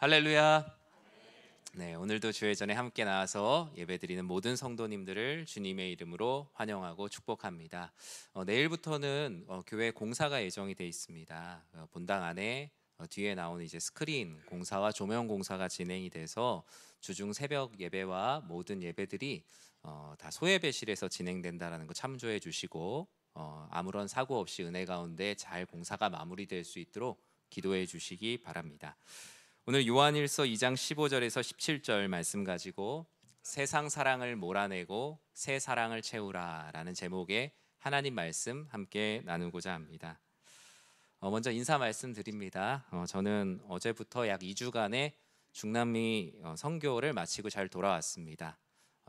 할렐루야. 네, 오늘도 주의 전에 함께 나와서 예배드리는 모든 성도님들을 주님의 이름으로 환영하고 축복합니다. 내일부터는 교회 공사가 예정이 돼 있습니다. 본당 안에 뒤에 나오는 이제 스크린 공사와 조명 공사가 진행이 돼서 주중 새벽 예배와 모든 예배들이 다 소예배실에서 진행된다라는 거 참조해 주시고 아무런 사고 없이 은혜 가운데 잘 공사가 마무리될 수 있도록 기도해 주시기 바랍니다. 오늘 요한일서 2장 15절에서 17절 말씀 가지고 세상 사랑을 몰아내고 새 사랑을 채우라 라는 제목의 하나님 말씀 함께 나누고자 합니다. 먼저 인사 말씀드립니다. 저는 어제부터 약 2주간의 중남미 선교를 마치고 잘 돌아왔습니다.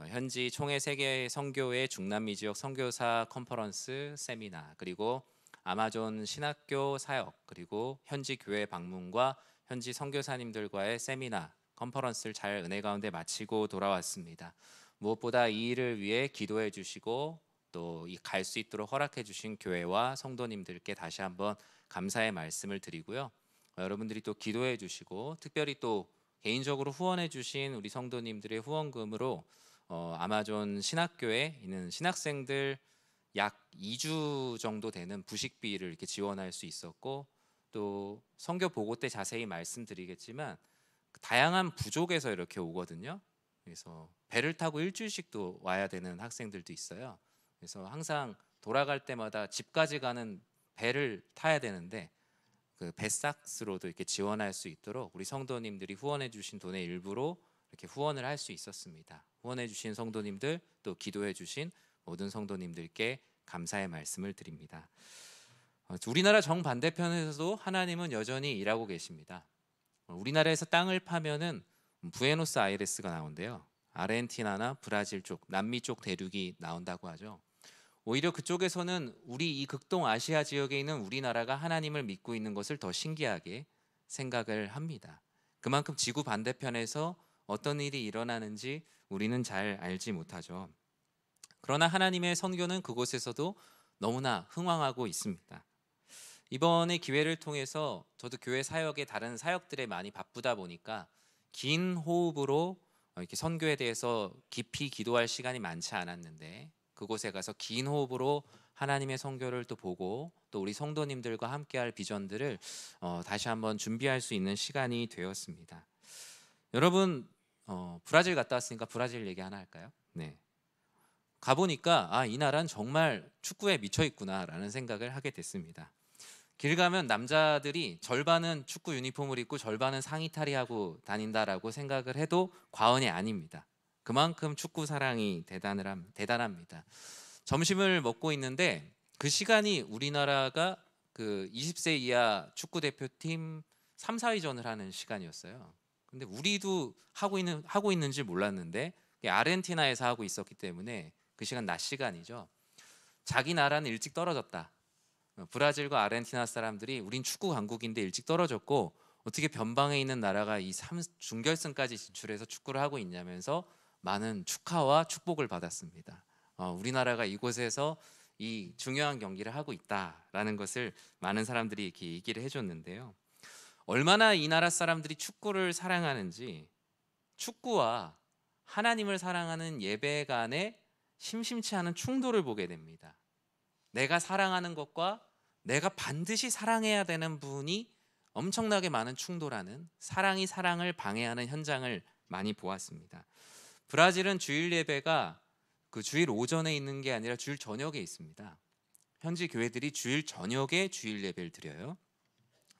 현지 총회 세계 선교회 중남미 지역 선교사 컨퍼런스 세미나, 그리고 아마존 신학교 사역, 그리고 현지 교회 방문과 현지 선교사님들과의 세미나, 컨퍼런스를 잘 은혜 가운데 마치고 돌아왔습니다. 무엇보다 이 일을 위해 기도해 주시고 또 갈 수 있도록 허락해 주신 교회와 성도님들께 다시 한번 감사의 말씀을 드리고요. 여러분들이 또 기도해 주시고 특별히 또 개인적으로 후원해 주신 우리 성도님들의 후원금으로 아마존 신학교에 있는 신학생들 약 2주 정도 되는 부식비를 이렇게 지원할 수 있었고, 또 선교 보고 때 자세히 말씀드리겠지만 다양한 부족에서 이렇게 오거든요. 그래서 배를 타고 일주일씩도 와야 되는 학생들도 있어요. 그래서 항상 돌아갈 때마다 집까지 가는 배를 타야 되는데 그 배삭스로도 이렇게 지원할 수 있도록 우리 성도님들이 후원해 주신 돈의 일부로 이렇게 후원을 할 수 있었습니다. 후원해 주신 성도님들, 또 기도해 주신 모든 성도님들께 감사의 말씀을 드립니다. 우리나라 정반대편에서도 하나님은 여전히 일하고 계십니다. 우리나라에서 땅을 파면은 부에노스아이레스가 나온대요. 아르헨티나나 브라질 쪽, 남미 쪽 대륙이 나온다고 하죠. 오히려 그쪽에서는 우리 이 극동 아시아 지역에 있는 우리나라가 하나님을 믿고 있는 것을 더 신기하게 생각을 합니다. 그만큼 지구 반대편에서 어떤 일이 일어나는지 우리는 잘 알지 못하죠. 그러나 하나님의 선교는 그곳에서도 너무나 흥왕하고 있습니다. 이번에 기회를 통해서 저도 교회 사역에 다른 사역들에 많이 바쁘다 보니까 긴 호흡으로 이렇게 선교에 대해서 깊이 기도할 시간이 많지 않았는데, 그곳에 가서 긴 호흡으로 하나님의 선교를 또 보고 또 우리 성도님들과 함께할 비전들을 다시 한번 준비할 수 있는 시간이 되었습니다. 여러분, 브라질 갔다 왔으니까 브라질 얘기 하나 할까요? 네. 가보니까 이 나라는 정말 축구에 미쳐 있구나라는 생각을 하게 됐습니다. 길 가면 남자들이 절반은 축구 유니폼을 입고 절반은 상의탈의하고 다닌다라고 생각을 해도 과언이 아닙니다. 그만큼 축구 사랑이 대단합니다. 점심을 먹고 있는데 그 시간이 우리나라가 그 20세 이하 축구 대표팀 3, 4위전을 하는 시간이었어요. 근데 우리도 하고 있는지 몰랐는데 아르헨티나에서 하고 있었기 때문에 그 시간 낮 시간이죠. 자기 나라는 일찍 떨어졌다. 브라질과 아르헨티나 사람들이 우린 축구 강국인데 일찍 떨어졌고 어떻게 변방에 있는 나라가 이 준결승까지 진출해서 축구를 하고 있냐면서 많은 축하와 축복을 받았습니다. 우리나라가 이곳에서 이 중요한 경기를 하고 있다라는 것을 많은 사람들이 이렇게 얘기를 해줬는데요. 얼마나 이 나라 사람들이 축구를 사랑하는지 축구와 하나님을 사랑하는 예배 간에 심심치 않은 충돌을 보게 됩니다. 내가 사랑하는 것과 내가 반드시 사랑해야 되는 분이 엄청나게 많은 충돌하는, 사랑이 사랑을 방해하는 현장을 많이 보았습니다. 브라질은 주일 예배가 그 주일 오전에 있는 게 아니라 주일 저녁에 있습니다. 현지 교회들이 주일 저녁에 주일 예배를 드려요.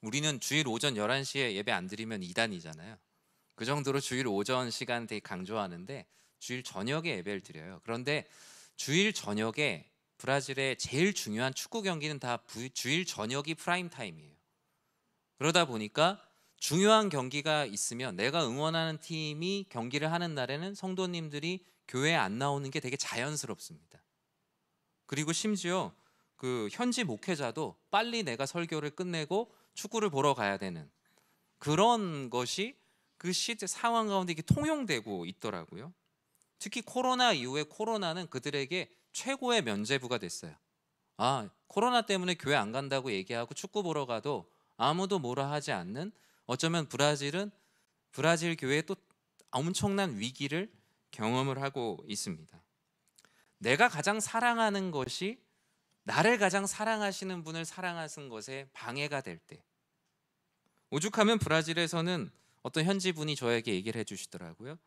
우리는 주일 오전 11시에 예배 안 드리면 이단이잖아요. 그 정도로 주일 오전 시간 되게 강조하는데 주일 저녁에 예배를 드려요. 그런데 주일 저녁에 브라질의 제일 중요한 축구 경기는 다 주일 저녁이 프라임 타임이에요. 그러다 보니까 중요한 경기가 있으면 내가 응원하는 팀이 경기를 하는 날에는 성도님들이 교회에 안 나오는 게 되게 자연스럽습니다. 그리고 심지어 그 현지 목회자도 빨리 내가 설교를 끝내고 축구를 보러 가야 되는 그런 것이 그 시대 상황 가운데 이게 통용되고 있더라고요. 특히 코로나 이후에 코로나는 그들에게 최고의 면죄부가 됐어요. 코로나 때문에 교회 안 간다고 얘기하고 축구 보러 가도 아무도 뭐라 하지 않는, 어쩌면 브라질은 브라질 교회에 또 엄청난 위기를 경험을 하고 있습니다. 내가 가장 사랑하는 것이 나를 가장 사랑하시는 분을 사랑하는 것에 방해가 될 때, 오죽하면 브라질에서는 어떤 현지 분이 저에게 얘기를 해주시더라고요.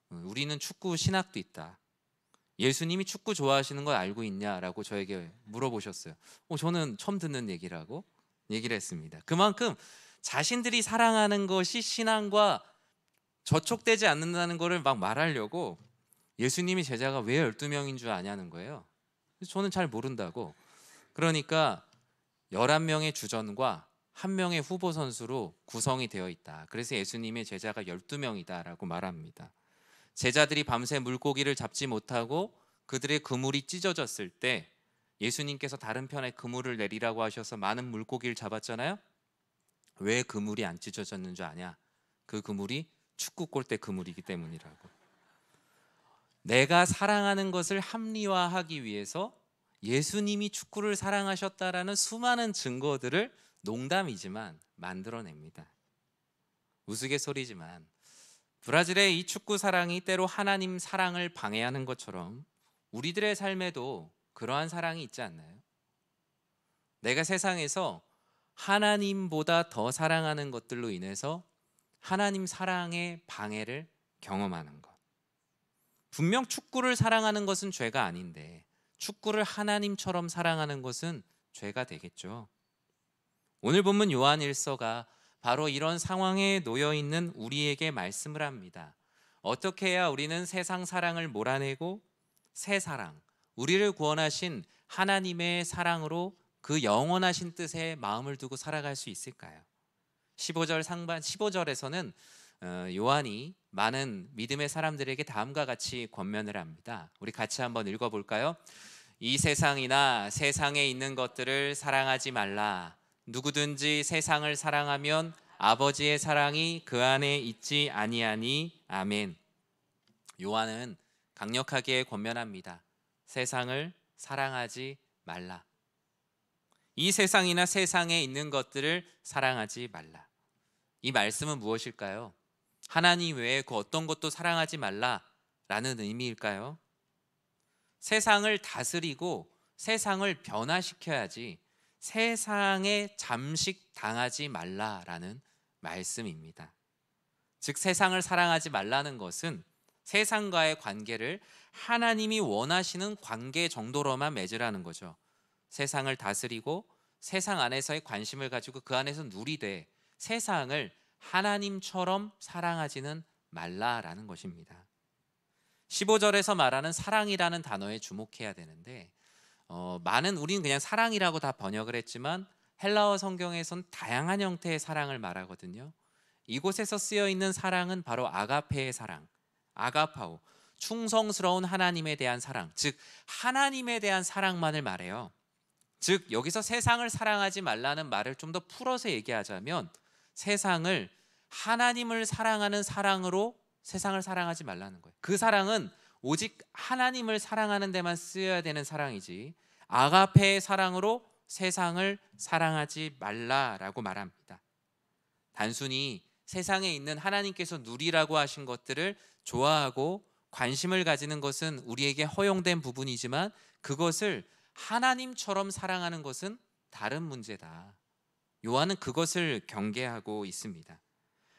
우리는 축구 신학도 있다. 예수님이 축구 좋아하시는 걸 알고 있냐라고 저에게 물어보셨어요. 저는 처음 듣는 얘기라고 얘기를 했습니다. 그만큼 자신들이 사랑하는 것이 신앙과 저촉되지 않는다는 것을 막 말하려고 예수님이 제자가 왜 12명인 줄 아냐는 거예요. 저는 잘 모른다고. 그러니까 11명의 주전과 1명의 후보 선수로 구성이 되어 있다. 그래서 예수님의 제자가 12명이다 라고 말합니다. 제자들이 밤새 물고기를 잡지 못하고 그들의 그물이 찢어졌을 때 예수님께서 다른 편에 그물을 내리라고 하셔서 많은 물고기를 잡았잖아요. 왜 그물이 안 찢어졌는 줄 아냐? 그 그물이 축구 골대 그물이기 때문이라고. 내가 사랑하는 것을 합리화하기 위해서 예수님이 축구를 사랑하셨다라는 수많은 증거들을 농담이지만 만들어냅니다. 우스갯소리지만 브라질의 이 축구 사랑이 때로 하나님 사랑을 방해하는 것처럼 우리들의 삶에도 그러한 사랑이 있지 않나요? 내가 세상에서 하나님보다 더 사랑하는 것들로 인해서 하나님 사랑의 방해를 경험하는 것. 분명 축구를 사랑하는 것은 죄가 아닌데 축구를 하나님처럼 사랑하는 것은 죄가 되겠죠. 오늘 본문 요한 1서가 바로 이런 상황에 놓여 있는 우리에게 말씀을 합니다. 어떻게 해야 우리는 세상 사랑을 몰아내고 새 사랑, 우리를 구원하신 하나님의 사랑으로 그 영원하신 뜻에 마음을 두고 살아갈 수 있을까요? 15절 상반 15절에서는 요한이 많은 믿음의 사람들에게 다음과 같이 권면을 합니다. 우리 같이 한번 읽어볼까요? 이 세상이나 세상에 있는 것들을 사랑하지 말라. 누구든지 세상을 사랑하면 아버지의 사랑이 그 안에 있지 아니하니. 아멘. 요한은 강력하게 권면합니다. 세상을 사랑하지 말라. 이 세상이나 세상에 있는 것들을 사랑하지 말라. 이 말씀은 무엇일까요? 하나님 외에 그 어떤 것도 사랑하지 말라라는 의미일까요? 세상을 다스리고 세상을 변화시켜야지 세상에 잠식당하지 말라라는 말씀입니다. 즉 세상을 사랑하지 말라는 것은 세상과의 관계를 하나님이 원하시는 관계 정도로만 맺으라는 거죠. 세상을 다스리고 세상 안에서의 관심을 가지고 그 안에서 누리되 세상을 하나님처럼 사랑하지는 말라라는 것입니다. 15절에서 말하는 사랑이라는 단어에 주목해야 되는데 많은 우리는 그냥 사랑이라고 다 번역을 했지만 헬라어 성경에선 다양한 형태의 사랑을 말하거든요. 이곳에서 쓰여 있는 사랑은 바로 아가페의 사랑, 아가파오, 충성스러운 하나님에 대한 사랑, 즉 하나님에 대한 사랑만을 말해요. 즉 여기서 세상을 사랑하지 말라는 말을 좀 더 풀어서 얘기하자면 세상을 하나님을 사랑하는 사랑으로 세상을 사랑하지 말라는 거예요. 그 사랑은 오직 하나님을 사랑하는 데만 쓰여야 되는 사랑이지 아가페의 사랑으로 세상을 사랑하지 말라라고 말합니다. 단순히 세상에 있는 하나님께서 누리라고 하신 것들을 좋아하고 관심을 가지는 것은 우리에게 허용된 부분이지만 그것을 하나님처럼 사랑하는 것은 다른 문제다. 요한은 그것을 경계하고 있습니다.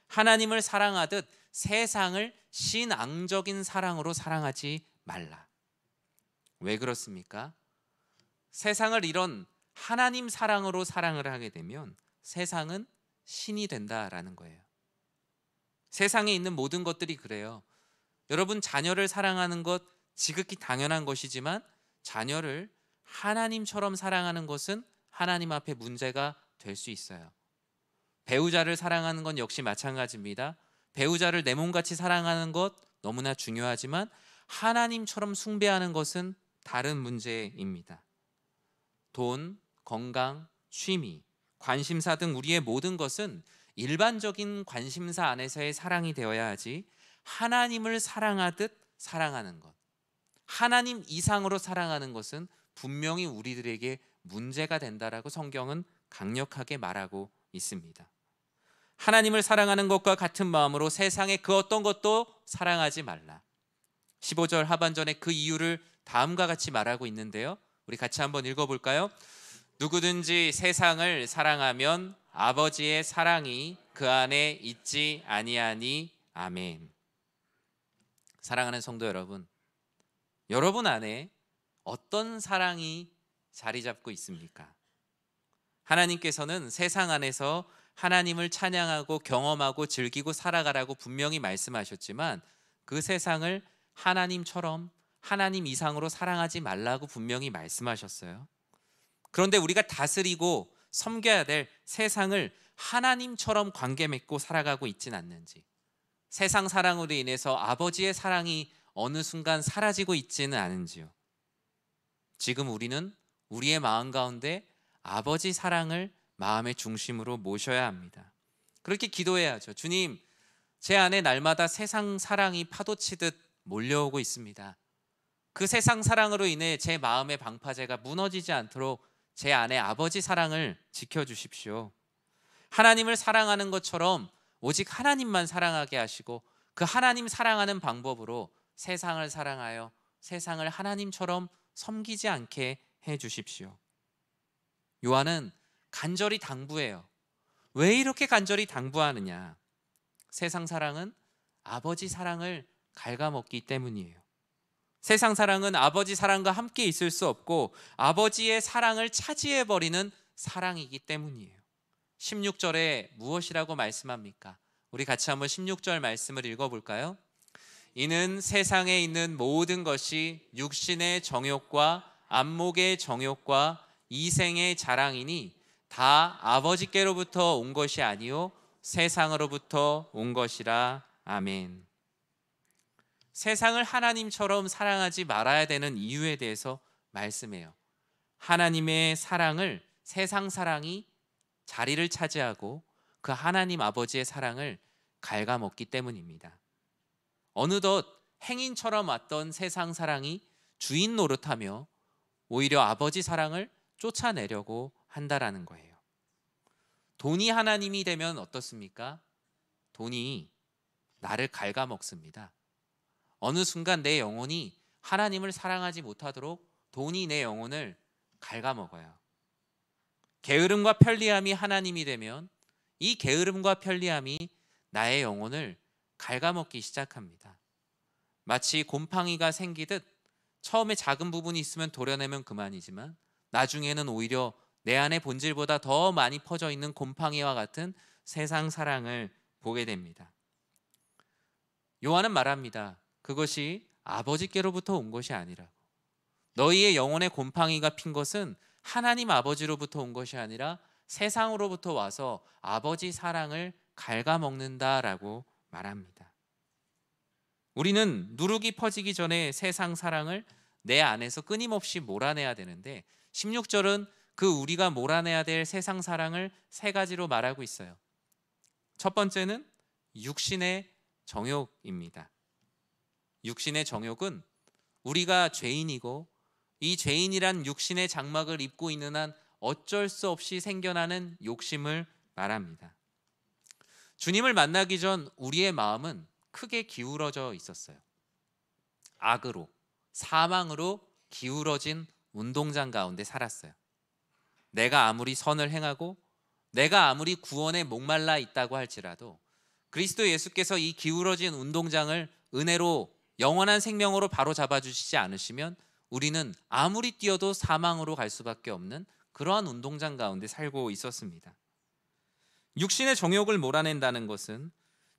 하나님을 사랑하듯 세상을 신앙적인 사랑으로 사랑하지 말라. 왜 그렇습니까? 세상을 이런 하나님 사랑으로 사랑을 하게 되면 세상은 신이 된다라는 거예요. 세상에 있는 모든 것들이 그래요. 여러분 자녀를 사랑하는 것 지극히 당연한 것이지만 자녀를 하나님처럼 사랑하는 것은 하나님 앞에 문제가 될 수 있어요. 배우자를 사랑하는 건 역시 마찬가지입니다. 배우자를 내 몸같이 사랑하는 것 너무나 중요하지만 하나님처럼 숭배하는 것은 다른 문제입니다. 돈, 건강, 취미, 관심사 등 우리의 모든 것은 일반적인 관심사 안에서의 사랑이 되어야 하지 하나님을 사랑하듯 사랑하는 것, 하나님 이상으로 사랑하는 것은 분명히 우리들에게 문제가 된다라고 성경은 강력하게 말하고 있습니다. 하나님을 사랑하는 것과 같은 마음으로 세상의 그 어떤 것도 사랑하지 말라. 15절 하반전에 그 이유를 다음과 같이 말하고 있는데요. 우리 같이 한번 읽어볼까요? 누구든지 세상을 사랑하면 아버지의 사랑이 그 안에 있지 아니하니. 아멘. 사랑하는 성도 여러분, 여러분 안에 어떤 사랑이 자리 잡고 있습니까? 하나님께서는 세상 안에서 하나님을 찬양하고 경험하고 즐기고 살아가라고 분명히 말씀하셨지만 그 세상을 하나님처럼 하나님 이상으로 사랑하지 말라고 분명히 말씀하셨어요. 그런데 우리가 다스리고 섬겨야 될 세상을 하나님처럼 관계 맺고 살아가고 있진 않는지, 세상 사랑으로 인해서 아버지의 사랑이 어느 순간 사라지고 있지는 않은지요. 지금 우리는 우리의 마음 가운데 아버지 사랑을 마음의 중심으로 모셔야 합니다. 그렇게 기도해야죠. 주님, 제 안에 날마다 세상 사랑이 파도치듯 몰려오고 있습니다. 그 세상 사랑으로 인해 제 마음의 방파제가 무너지지 않도록 제 안에 아버지 사랑을 지켜주십시오. 하나님을 사랑하는 것처럼 오직 하나님만 사랑하게 하시고 그 하나님 사랑하는 방법으로 세상을 사랑하여 세상을 하나님처럼 섬기지 않게 해주십시오. 요한은 간절히 당부해요. 왜 이렇게 간절히 당부하느냐? 세상 사랑은 아버지 사랑을 갉아먹기 때문이에요. 세상 사랑은 아버지 사랑과 함께 있을 수 없고 아버지의 사랑을 차지해버리는 사랑이기 때문이에요. 16절에 무엇이라고 말씀합니까? 우리 같이 한번 16절 말씀을 읽어볼까요? 이는 세상에 있는 모든 것이 육신의 정욕과 안목의 정욕과 이생의 자랑이니 다 아버지께로부터 온 것이 아니요 세상으로부터 온 것이라. 아멘. 세상을 하나님처럼 사랑하지 말아야 되는 이유에 대해서 말씀해요. 하나님의 사랑을 세상 사랑이 자리를 차지하고 그 하나님 아버지의 사랑을 갉아먹기 때문입니다. 어느덧 행인처럼 왔던 세상 사랑이 주인 노릇하며 오히려 아버지 사랑을 쫓아내려고 한다라는 거예요. 돈이 하나님이 되면 어떻습니까? 돈이 나를 갉아먹습니다. 어느 순간 내 영혼이 하나님을 사랑하지 못하도록 돈이 내 영혼을 갉아먹어요. 게으름과 편리함이 하나님이 되면 이 게으름과 편리함이 나의 영혼을 갉아먹기 시작합니다. 마치 곰팡이가 생기듯 처음에 작은 부분이 있으면 도려내면 그만이지만 나중에는 오히려 내 안의 본질보다 더 많이 퍼져 있는 곰팡이와 같은 세상 사랑을 보게 됩니다. 요한은 말합니다. 그것이 아버지께로부터 온 것이 아니라고. 너희의 영혼의 곰팡이가 핀 것은 하나님 아버지로부터 온 것이 아니라 세상으로부터 와서 아버지 사랑을 갉아먹는다라고 말합니다. 우리는 누룩이 퍼지기 전에 세상 사랑을 내 안에서 끊임없이 몰아내야 되는데 16절은 그 우리가 몰아내야 될 세상 사랑을 세 가지로 말하고 있어요. 첫 번째는 육신의 정욕입니다. 육신의 정욕은 우리가 죄인이고 이 죄인이란 육신의 장막을 입고 있는 한 어쩔 수 없이 생겨나는 욕심을 말합니다. 주님을 만나기 전 우리의 마음은 크게 기울어져 있었어요. 악으로, 사망으로 기울어진 운동장 가운데 살았어요. 내가 아무리 선을 행하고 내가 아무리 구원에 목말라 있다고 할지라도 그리스도 예수께서 이 기울어진 운동장을 은혜로 영원한 생명으로 바로 잡아주시지 않으시면 우리는 아무리 뛰어도 사망으로 갈 수밖에 없는 그러한 운동장 가운데 살고 있었습니다. 육신의 정욕을 몰아낸다는 것은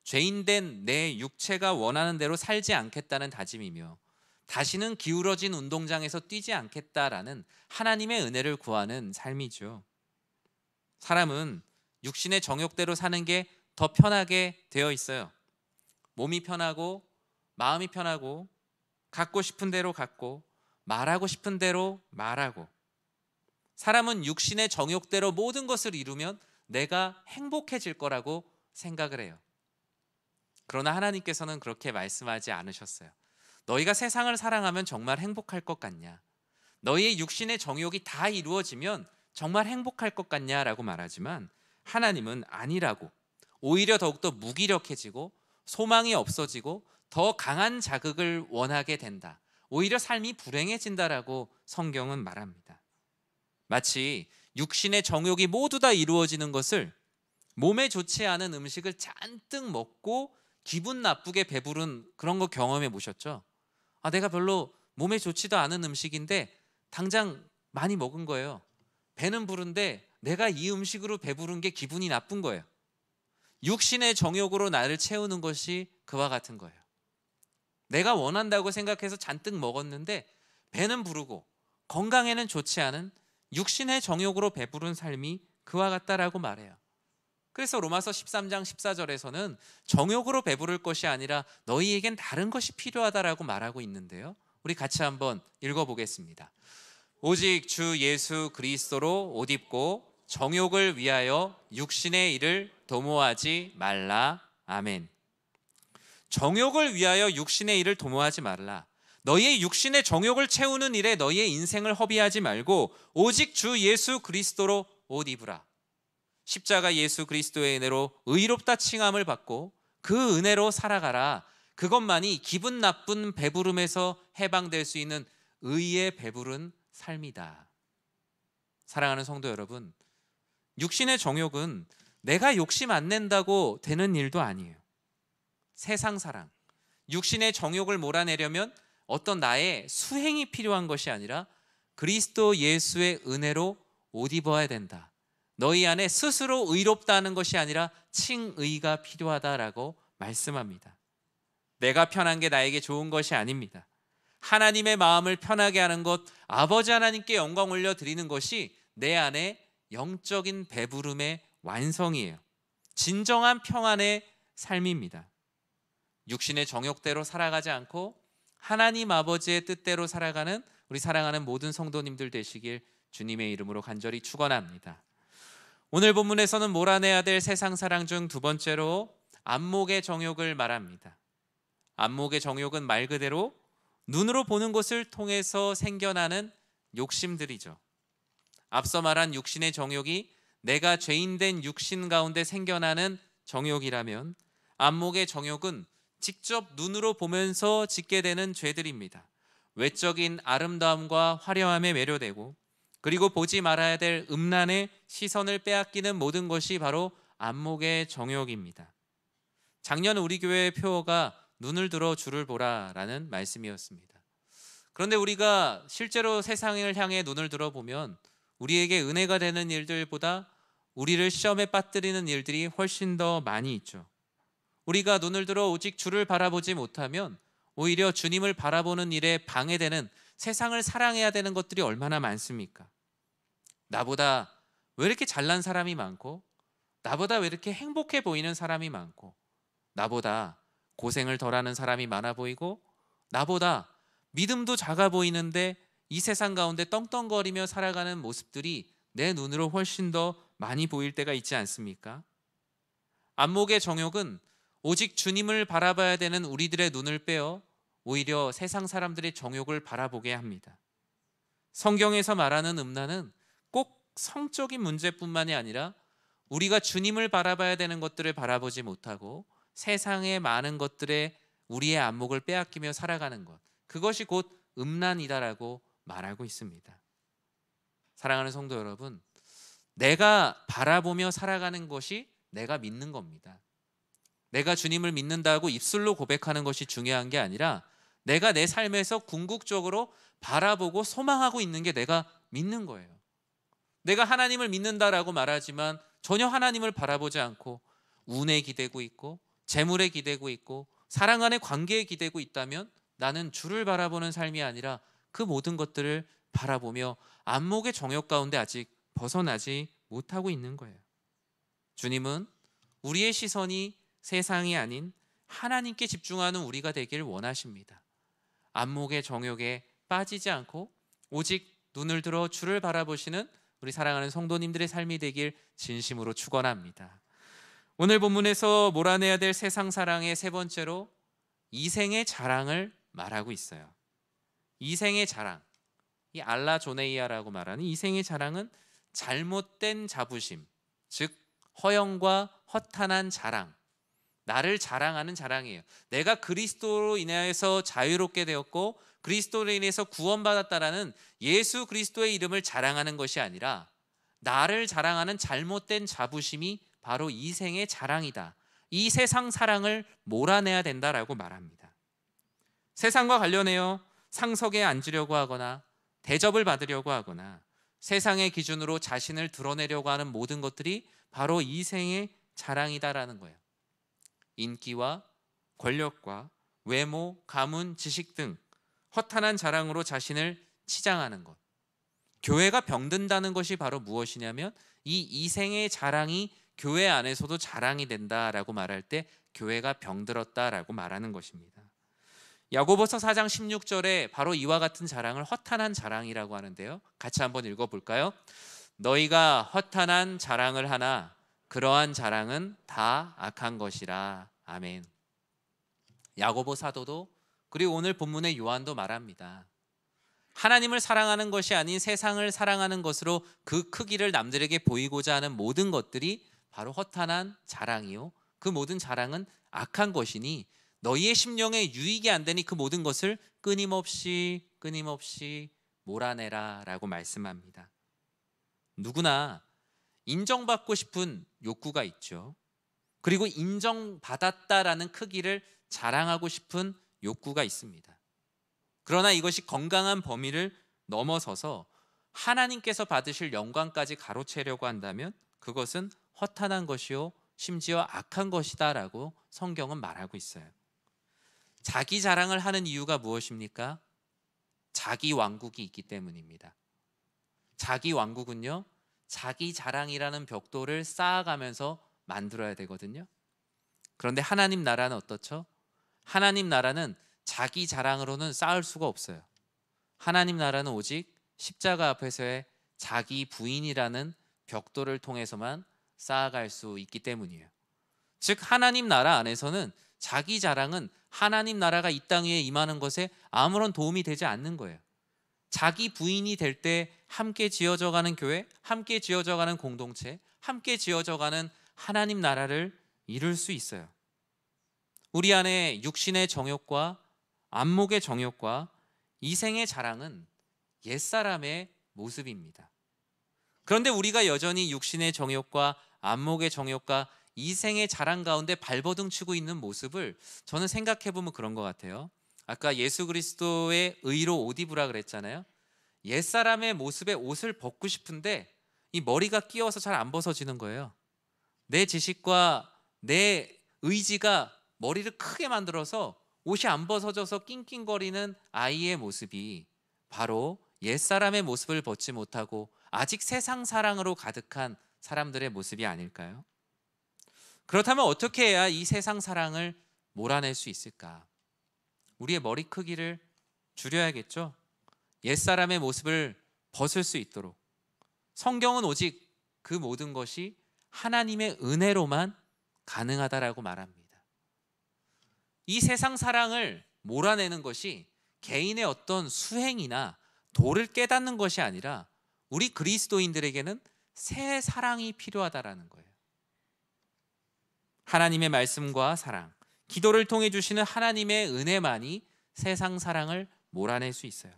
죄인된 내 육체가 원하는 대로 살지 않겠다는 다짐이며 다시는 기울어진 운동장에서 뛰지 않겠다라는 하나님의 은혜를 구하는 삶이죠. 사람은 육신의 정욕대로 사는 게 더 편하게 되어 있어요. 몸이 편하고 마음이 편하고 갖고 싶은 대로 갖고 말하고 싶은 대로 말하고 사람은 육신의 정욕대로 모든 것을 이루면 내가 행복해질 거라고 생각을 해요. 그러나 하나님께서는 그렇게 말씀하지 않으셨어요. 너희가 세상을 사랑하면 정말 행복할 것 같냐? 너희의 육신의 정욕이 다 이루어지면 정말 행복할 것 같냐라고 말하지만 하나님은 아니라고, 오히려 더욱더 무기력해지고 소망이 없어지고 더 강한 자극을 원하게 된다. 오히려 삶이 불행해진다라고 성경은 말합니다. 마치 육신의 정욕이 모두 다 이루어지는 것을 몸에 좋지 않은 음식을 잔뜩 먹고 기분 나쁘게 배부른 그런 거 경험해 보셨죠? 내가 별로 몸에 좋지도 않은 음식인데 당장 많이 먹은 거예요. 배는 부른데 내가 이 음식으로 배부른 게 기분이 나쁜 거예요. 육신의 정욕으로 나를 채우는 것이 그와 같은 거예요. 내가 원한다고 생각해서 잔뜩 먹었는데 배는 부르고 건강에는 좋지 않은 육신의 정욕으로 배부른 삶이 그와 같다라고 말해요. 그래서 로마서 13장 14절에서는 정욕으로 배부를 것이 아니라 너희에겐 다른 것이 필요하다라고 말하고 있는데요. 우리 같이 한번 읽어보겠습니다. 오직 주 예수 그리스도로 옷 입고 정욕을 위하여 육신의 일을 도모하지 말라. 아멘. 정욕을 위하여 육신의 일을 도모하지 말라. 너희의 육신의 정욕을 채우는 일에 너희의 인생을 허비하지 말고 오직 주 예수 그리스도로 옷 입으라. 십자가 예수 그리스도의 은혜로 의롭다 칭함을 받고 그 은혜로 살아가라. 그것만이 기분 나쁜 배부름에서 해방될 수 있는 의의 배부른 삶이다. 사랑하는 성도 여러분, 육신의 정욕은 내가 욕심 안 낸다고 되는 일도 아니에요. 세상 사랑, 육신의 정욕을 몰아내려면 어떤 나의 수행이 필요한 것이 아니라 그리스도 예수의 은혜로 옷 입어야 된다. 너희 안에 스스로 의롭다는 것이 아니라 칭의가 필요하다라고 말씀합니다. 내가 편한 게 나에게 좋은 것이 아닙니다. 하나님의 마음을 편하게 하는 것, 아버지 하나님께 영광 올려드리는 것이 내 안에 영적인 배부름의 완성이에요. 진정한 평안의 삶입니다. 육신의 정욕대로 살아가지 않고 하나님 아버지의 뜻대로 살아가는 우리 사랑하는 모든 성도님들 되시길 주님의 이름으로 간절히 축원합니다. 오늘 본문에서는 몰아내야 될 세상 사랑 중 두 번째로 안목의 정욕을 말합니다. 안목의 정욕은 말 그대로 눈으로 보는 것을 통해서 생겨나는 욕심들이죠. 앞서 말한 육신의 정욕이 내가 죄인된 육신 가운데 생겨나는 정욕이라면 안목의 정욕은 직접 눈으로 보면서 짓게 되는 죄들입니다. 외적인 아름다움과 화려함에 매료되고 그리고 보지 말아야 될 음란의 시선을 빼앗기는 모든 것이 바로 안목의 정욕입니다. 작년 우리 교회의 표어가 눈을 들어 주를 보라라는 말씀이었습니다. 그런데 우리가 실제로 세상을 향해 눈을 들어보면 우리에게 은혜가 되는 일들보다 우리를 시험에 빠뜨리는 일들이 훨씬 더 많이 있죠. 우리가 눈을 들어 오직 주를 바라보지 못하면 오히려 주님을 바라보는 일에 방해되는 세상을 사랑해야 되는 것들이 얼마나 많습니까? 나보다 왜 이렇게 잘난 사람이 많고, 나보다 왜 이렇게 행복해 보이는 사람이 많고, 나보다 고생을 덜하는 사람이 많아 보이고, 나보다 믿음도 작아 보이는데 이 세상 가운데 떵떵거리며 살아가는 모습들이 내 눈으로 훨씬 더 많이 보일 때가 있지 않습니까? 안목의 정욕은 오직 주님을 바라봐야 되는 우리들의 눈을 빼어 오히려 세상 사람들의 정욕을 바라보게 합니다. 성경에서 말하는 음란은 꼭 성적인 문제뿐만이 아니라 우리가 주님을 바라봐야 되는 것들을 바라보지 못하고 세상의 많은 것들에 우리의 안목을 빼앗기며 살아가는 것, 그것이 곧 음란이다라고 말하고 있습니다. 사랑하는 성도 여러분, 내가 바라보며 살아가는 것이 내가 믿는 겁니다. 내가 주님을 믿는다고 입술로 고백하는 것이 중요한 게 아니라 내가 내 삶에서 궁극적으로 바라보고 소망하고 있는 게 내가 믿는 거예요. 내가 하나님을 믿는다라고 말하지만 전혀 하나님을 바라보지 않고 운에 기대고 있고 재물에 기대고 있고 사랑 안의 관계에 기대고 있다면 나는 주를 바라보는 삶이 아니라 그 모든 것들을 바라보며 안목의 정욕 가운데 아직 벗어나지 못하고 있는 거예요. 주님은 우리의 시선이 세상이 아닌 하나님께 집중하는 우리가 되길 원하십니다. 안목의 정욕에 빠지지 않고 오직 눈을 들어 주를 바라보시는 우리 사랑하는 성도님들의 삶이 되길 진심으로 축원합니다. 오늘 본문에서 몰아내야 될 세상 사랑의 세 번째로 이생의 자랑을 말하고 있어요. 이생의 자랑, 이 알라조네이아라고 말하는 이생의 자랑은 잘못된 자부심, 즉 허영과 허탄한 자랑, 나를 자랑하는 자랑이에요. 내가 그리스도로 인하여서 자유롭게 되었고 그리스도로 인해서 구원받았다라는 예수 그리스도의 이름을 자랑하는 것이 아니라 나를 자랑하는 잘못된 자부심이 바로 이 생의 자랑이다. 이 세상 사랑을 몰아내야 된다라고 말합니다. 세상과 관련해요, 상석에 앉으려고 하거나 대접을 받으려고 하거나 세상의 기준으로 자신을 드러내려고 하는 모든 것들이 바로 이 생의 자랑이다라는 거예요. 인기와 권력과 외모, 가문, 지식 등 허탄한 자랑으로 자신을 치장하는 것. 교회가 병든다는 것이 바로 무엇이냐면 이 이생의 자랑이 교회 안에서도 자랑이 된다라고 말할 때 교회가 병들었다라고 말하는 것입니다. 야고보서 4장 16절에 바로 이와 같은 자랑을 허탄한 자랑이라고 하는데요, 같이 한번 읽어볼까요? 너희가 허탄한 자랑을 하나 그러한 자랑은 다 악한 것이라. 아멘. 야고보 사도도 그리고 오늘 본문의 요한도 말합니다. 하나님을 사랑하는 것이 아닌 세상을 사랑하는 것으로 그 크기를 남들에게 보이고자 하는 모든 것들이 바로 허탄한 자랑이요, 그 모든 자랑은 악한 것이니 너희의 심령에 유익이 안 되니 그 모든 것을 끊임없이 몰아내라 라고 말씀합니다. 누구나 인정받고 싶은 욕구가 있죠. 그리고 인정받았다라는 크기를 자랑하고 싶은 욕구가 있습니다. 그러나 이것이 건강한 범위를 넘어서서 하나님께서 받으실 영광까지 가로채려고 한다면 그것은 허탄한 것이요 심지어 악한 것이다 라고 성경은 말하고 있어요. 자기 자랑을 하는 이유가 무엇입니까? 자기 왕국이 있기 때문입니다. 자기 왕국은요, 자기 자랑이라는 벽돌을 쌓아가면서 만들어야 되거든요. 그런데 하나님 나라는 어떻죠? 하나님 나라는 자기 자랑으로는 쌓을 수가 없어요. 하나님 나라는 오직 십자가 앞에서의 자기 부인이라는 벽돌을 통해서만 쌓아갈 수 있기 때문이에요. 즉 하나님 나라 안에서는 자기 자랑은 하나님 나라가 이 땅 위에 임하는 것에 아무런 도움이 되지 않는 거예요. 자기 부인이 될 때 함께 지어져가는 교회, 함께 지어져가는 공동체, 함께 지어져가는 하나님 나라를 이룰 수 있어요. 우리 안에 육신의 정욕과 안목의 정욕과 이생의 자랑은 옛사람의 모습입니다. 그런데 우리가 여전히 육신의 정욕과 안목의 정욕과 이생의 자랑 가운데 발버둥 치고 있는 모습을 저는 생각해보면 그런 것 같아요. 아까 예수 그리스도의 의로 옷 입으라 그랬잖아요. 옛사람의 모습에 옷을 벗고 싶은데 이 머리가 끼어서 잘 안 벗어지는 거예요. 내 지식과 내 의지가 머리를 크게 만들어서 옷이 안 벗어져서 낑낑거리는 아이의 모습이 바로 옛사람의 모습을 벗지 못하고 아직 세상 사랑으로 가득한 사람들의 모습이 아닐까요? 그렇다면 어떻게 해야 이 세상 사랑을 몰아낼 수 있을까? 우리의 머리 크기를 줄여야겠죠? 옛사람의 모습을 벗을 수 있도록. 성경은 오직 그 모든 것이 하나님의 은혜로만 가능하다라고 말합니다. 이 세상 사랑을 몰아내는 것이 개인의 어떤 수행이나 도를 깨닫는 것이 아니라 우리 그리스도인들에게는 새 사랑이 필요하다라는 거예요. 하나님의 말씀과 사랑, 기도를 통해 주시는 하나님의 은혜만이 세상 사랑을 몰아낼 수 있어요.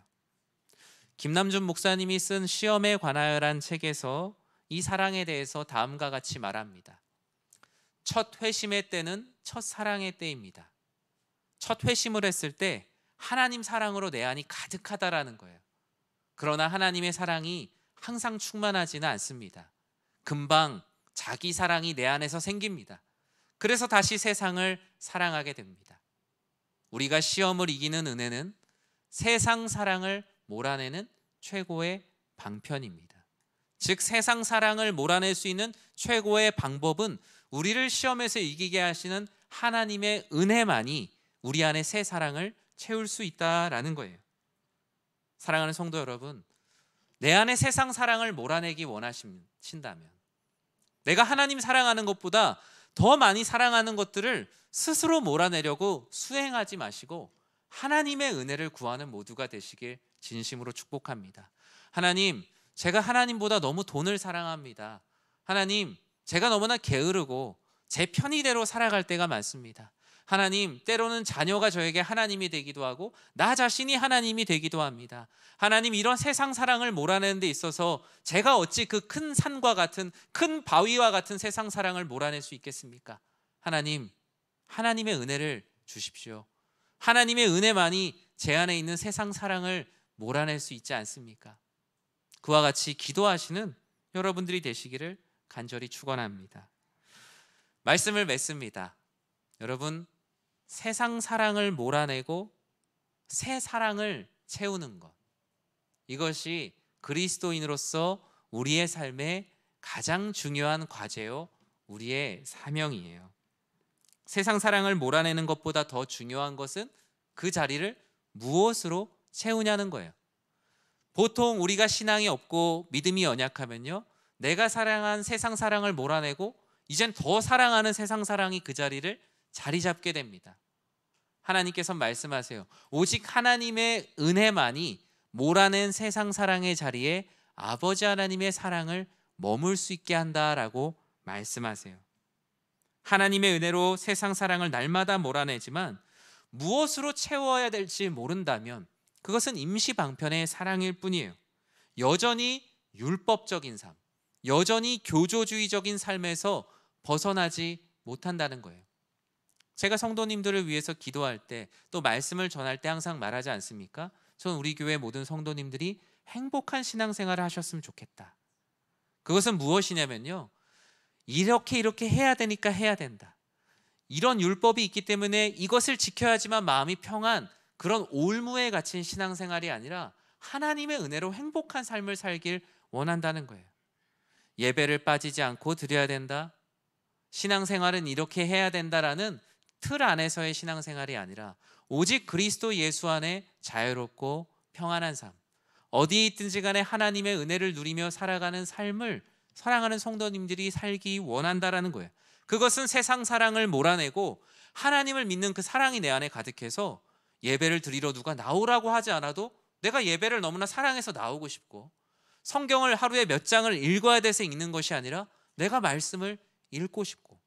김남준 목사님이 쓴 시험에 관하여란 책에서 이 사랑에 대해서 다음과 같이 말합니다. 첫 회심의 때는 첫 사랑의 때입니다. 첫 회심을 했을 때 하나님 사랑으로 내 안이 가득하다라는 거예요. 그러나 하나님의 사랑이 항상 충만하지는 않습니다. 금방 자기 사랑이 내 안에서 생깁니다. 그래서 다시 세상을 사랑하게 됩니다. 우리가 시험을 이기는 은혜는 세상 사랑을 몰아내는 최고의 방편입니다. 즉 세상 사랑을 몰아낼 수 있는 최고의 방법은 우리를 시험에서 이기게 하시는 하나님의 은혜만이 우리 안에 새 사랑을 채울 수 있다라는 거예요. 사랑하는 성도 여러분, 내 안에 세상 사랑을 몰아내기 원하신다면 내가 하나님 사랑하는 것보다 더 많이 사랑하는 것들을 스스로 몰아내려고 수행하지 마시고 하나님의 은혜를 구하는 모두가 되시길 진심으로 축복합니다. 하나님, 제가 하나님보다 너무 돈을 사랑합니다. 하나님, 제가 너무나 게으르고 제 편의대로 살아갈 때가 많습니다. 하나님, 때로는 자녀가 저에게 하나님이 되기도 하고 나 자신이 하나님이 되기도 합니다. 하나님, 이런 세상 사랑을 몰아내는 데 있어서 제가 어찌 그 큰 산과 같은, 큰 바위와 같은 세상 사랑을 몰아낼 수 있겠습니까? 하나님, 하나님의 은혜를 주십시오. 하나님의 은혜만이 제 안에 있는 세상 사랑을 몰아낼 수 있지 않습니까? 그와 같이 기도하시는 여러분들이 되시기를 간절히 축원합니다. 말씀을 맺습니다. 여러분, 세상 사랑을 몰아내고 새 사랑을 채우는 것, 이것이 그리스도인으로서 우리의 삶의 가장 중요한 과제요, 우리의 사명이에요. 세상 사랑을 몰아내는 것보다 더 중요한 것은 그 자리를 무엇으로 채우냐는 거예요. 보통 우리가 신앙이 없고 믿음이 연약하면요, 내가 사랑한 세상 사랑을 몰아내고 이젠 더 사랑하는 세상 사랑이 그 자리를 자리 잡게 됩니다. 하나님께서 말씀하세요. 오직 하나님의 은혜만이 몰아낸 세상 사랑의 자리에 아버지 하나님의 사랑을 머물 수 있게 한다라고 말씀하세요. 하나님의 은혜로 세상 사랑을 날마다 몰아내지만 무엇으로 채워야 될지 모른다면 그것은 임시방편의 사랑일 뿐이에요. 여전히 율법적인 삶, 여전히 교조주의적인 삶에서 벗어나지 못한다는 거예요. 제가 성도님들을 위해서 기도할 때, 또 말씀을 전할 때 항상 말하지 않습니까? 전 우리 교회 모든 성도님들이 행복한 신앙생활을 하셨으면 좋겠다. 그것은 무엇이냐면요, 이렇게 해야 되니까 해야 된다, 이런 율법이 있기 때문에 이것을 지켜야지만 마음이 평안, 그런 올무에 갇힌 신앙생활이 아니라 하나님의 은혜로 행복한 삶을 살길 원한다는 거예요. 예배를 빠지지 않고 드려야 된다, 신앙생활은 이렇게 해야 된다라는 틀 안에서의 신앙생활이 아니라 오직 그리스도 예수 안에 자유롭고 평안한 삶, 어디에 있든지 간에 하나님의 은혜를 누리며 살아가는 삶을 사랑하는 성도님들이 살기 원한다라는 거예요. 그것은 세상 사랑을 몰아내고 하나님을 믿는 그 사랑이 내 안에 가득해서 예배를 드리러 누가 나오라고 하지 않아도 내가 예배를 너무나 사랑해서 나오고 싶고, 성경을 하루에 몇 장을 읽어야 돼서 읽는 것이 아니라 내가 말씀을 읽고 싶고,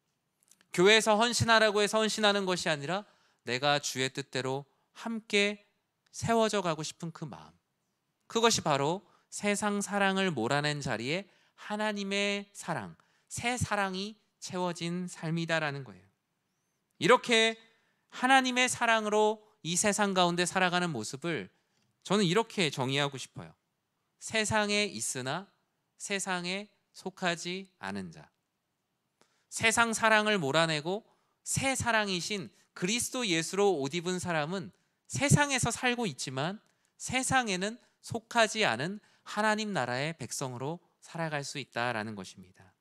교회에서 헌신하라고 해서 헌신하는 것이 아니라 내가 주의 뜻대로 함께 세워져 가고 싶은 그 마음, 그것이 바로 세상 사랑을 몰아낸 자리에 하나님의 사랑, 새 사랑이 채워진 삶이다라는 거예요. 이렇게 하나님의 사랑으로 이 세상 가운데 살아가는 모습을 저는 이렇게 정의하고 싶어요. 세상에 있으나 세상에 속하지 않은 자. 세상 사랑을 몰아내고 새 사랑이신 그리스도 예수로 옷 입은 사람은 세상에서 살고 있지만 세상에는 속하지 않은 하나님 나라의 백성으로 살아갈 수 있다라는 것입니다.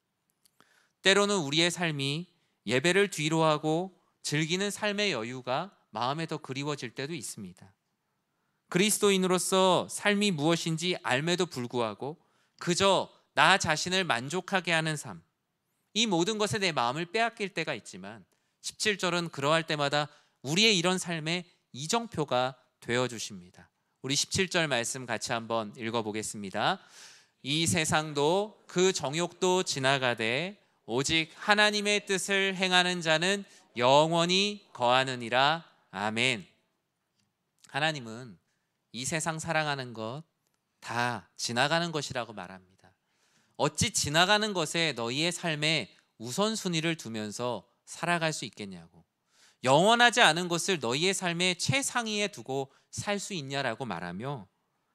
때로는 우리의 삶이 예배를 뒤로 하고 즐기는 삶의 여유가 마음에 더 그리워질 때도 있습니다. 그리스도인으로서 삶이 무엇인지 알매도 불구하고 그저 나 자신을 만족하게 하는 삶, 이 모든 것에 내 마음을 빼앗길 때가 있지만 17절은 그러할 때마다 우리의 이런 삶의 이정표가 되어주십니다. 우리 17절 말씀 같이 한번 읽어보겠습니다. 이 세상도 그 정욕도 지나가되 오직 하나님의 뜻을 행하는 자는 영원히 거하느니라. 아멘. 하나님은 이 세상 사랑하는 것 다 지나가는 것이라고 말합니다. 어찌 지나가는 것에 너희의 삶에 우선순위를 두면서 살아갈 수 있겠냐고, 영원하지 않은 것을 너희의 삶의 최상위에 두고 살 수 있냐라고 말하며,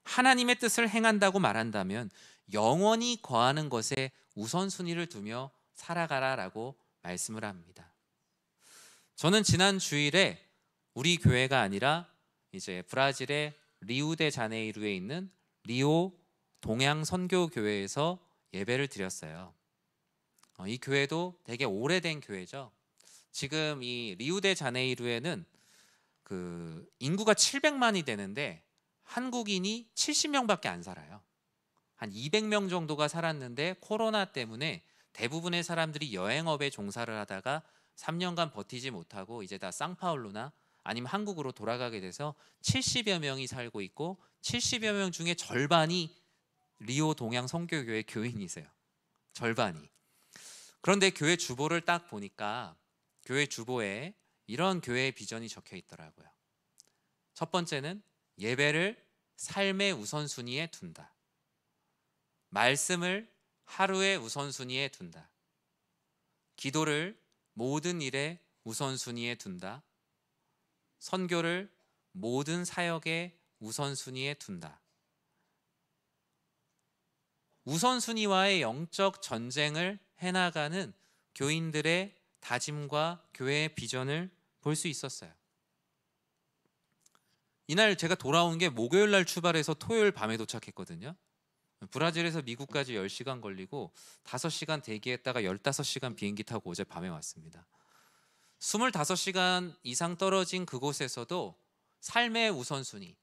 하나님의 뜻을 행한다고 말한다면 영원히 거하는 것에 우선순위를 두며 살아가라라고 말씀을 합니다. 저는 지난 주일에 우리 교회가 아니라 이제 브라질의 리우데자네이루에 있는 리오 동양 선교교회에서 예배를 드렸어요. 이 교회도 되게 오래된 교회죠. 지금 이 리우데자네이루에는 그 인구가 700만이 되는데 한국인이 70명밖에 안 살아요. 한 200명 정도가 살았는데 코로나 때문에 대부분의 사람들이 여행업에 종사를 하다가 3년간 버티지 못하고 이제 다 상파울루나 아니면 한국으로 돌아가게 돼서 70여 명이 살고 있고, 70여 명 중에 절반이 리오 동양 선교교회 교인이세요. 절반이. 그런데 교회 주보를 딱 보니까 교회 주보에 이런 교회의 비전이 적혀 있더라고요. 첫 번째는 예배를 삶의 우선순위에 둔다. 말씀을 하루의 우선순위에 둔다. 기도를 모든 일의 우선순위에 둔다. 선교를 모든 사역의 우선순위에 둔다. 우선순위와의 영적 전쟁을 해나가는 교인들의 다짐과 교회의 비전을 볼 수 있었어요. 이날 제가 돌아온 게 목요일 날 출발해서 토요일 밤에 도착했거든요. 브라질에서 미국까지 10시간 걸리고 5시간 대기했다가 15시간 비행기 타고 어제 밤에 왔습니다. 25시간 이상 떨어진 그곳에서도 삶의 우선순위,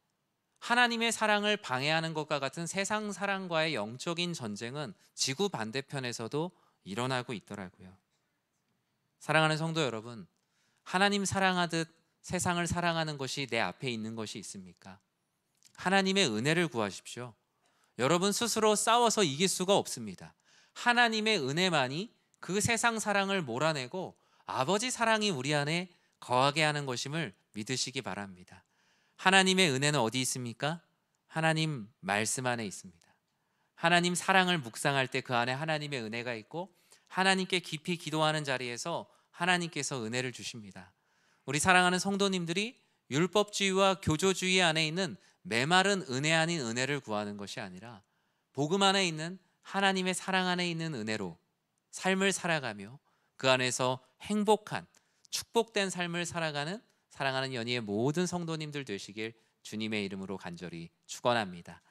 하나님의 사랑을 방해하는 것과 같은 세상 사랑과의 영적인 전쟁은 지구 반대편에서도 일어나고 있더라고요. 사랑하는 성도 여러분, 하나님 사랑하듯 세상을 사랑하는 것이 내 앞에 있는 것이 있습니까? 하나님의 은혜를 구하십시오. 여러분 스스로 싸워서 이길 수가 없습니다. 하나님의 은혜만이 그 세상 사랑을 몰아내고 아버지 사랑이 우리 안에 거하게 하는 것임을 믿으시기 바랍니다. 하나님의 은혜는 어디 있습니까? 하나님 말씀 안에 있습니다. 하나님 사랑을 묵상할 때 그 안에 하나님의 은혜가 있고 하나님께 깊이 기도하는 자리에서 하나님께서 은혜를 주십니다. 우리 사랑하는 성도님들이 율법주의와 교조주의 안에 있는 메마른 은혜 아닌 은혜를 구하는 것이 아니라 복음 안에 있는 하나님의 사랑 안에 있는 은혜로 삶을 살아가며 그 안에서 행복한 축복된 삶을 살아가는 사랑하는 연희의 모든 성도님들 되시길 주님의 이름으로 간절히 축원합니다.